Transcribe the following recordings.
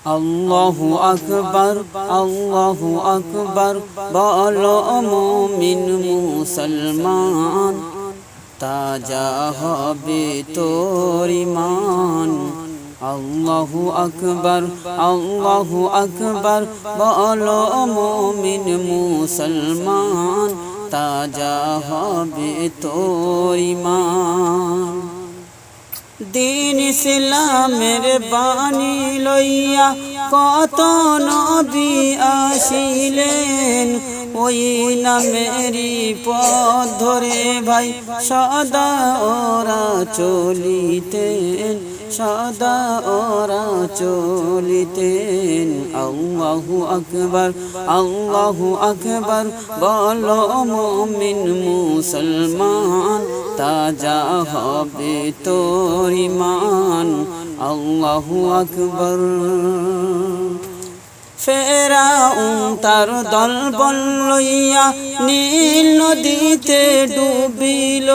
আল্লাহু আকবার, আল্লাহু আকবার বলো মুমিন মুসলমান, তাজা হবে তোর ঈমান। আল্লাহু আকবার, আল্লাহু আকবার বলো মুমিন মুসলমান, তাজা হবে তোর ঈমান। দিন ইসলামের বাণী লইয়া কত নবী আসিলেন, ওই নামেরই পথ ধরে ভাই সদা ওরা চলিতেন, সদা ওরা চলিতেন। আল্লাহু আকবার, আল্লাহু আকবার বলো মুমিন মুসলমান, তাজা হবে তোর ঈমান। আল্লাহু আকবার। ফেরাউন তার দলবল লইয়া নীল নদীতে ডুবিল,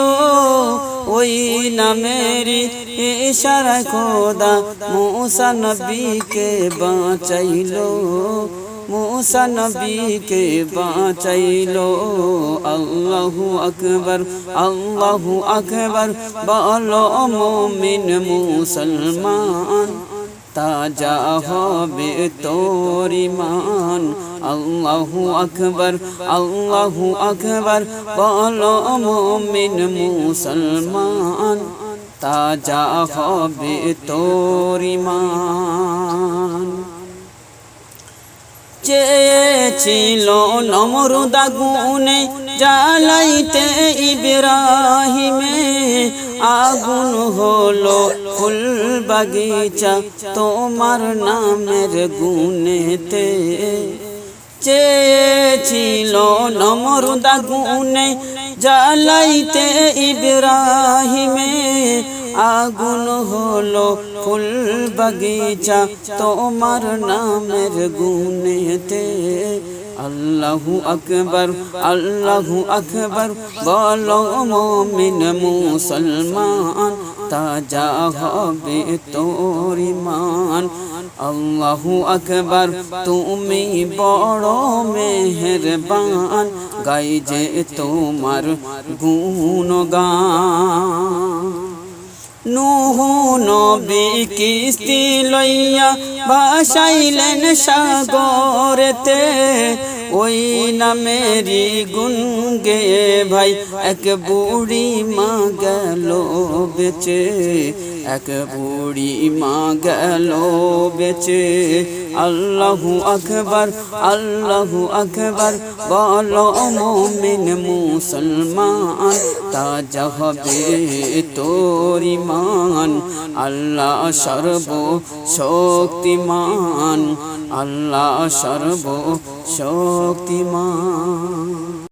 ওই নামেরই ইশারায় খোদা মূসা নবীকে বাঁচাইল, মূসা নবীকে বাঁচাইল। আল্লাহু আকবার, আল্লাহু আকবার বলো মুমিন মুসলমান, তাজা হবে তোর ঈমান। আল্লাহু আকবার, আল্লাহু আকবার বলো মুমিন মুসলমান, তাজা হবে তোর ঈমান। চেয়েছিল নমরুদ আগুনে জ্বালাইতে ইব্রাহিমে, আগুন হলো ফুল বাগিচা তোমার নামের গুণেতে। চেয়েছিল নমরুদ আগুনে জ্বালাইতে ইব্রাহিমে, আগুন হলো ফুল বাগিচা তোমার নামের গুণেতে। আল্লাহু আকবার, আল্লাহু আকবার বলো মুমিন মুসলমান, তাজা হবে তোর ঈমান। আল্লাহু আকবার তুমি বড় মেহেরবান, গাই যে তোমার গুণগান। নূহ নবী কিস্তি লইয়া ভাসাইলেন সাগরেতে, ওই নামেরই গুণ গেয়ে ভাই এক বুড়ি মা গেল বেঁচে, এক বুড়ি মা গেল বেঁচে। আল্লাহু আকবার, আল্লাহু আকবার বলো মুমিন মুসলমান, তাজা হবে তোর ঈমান। আল্লাহ সর্ব শক্তিমান, আল্লাহ সর্ব শক্তিমান।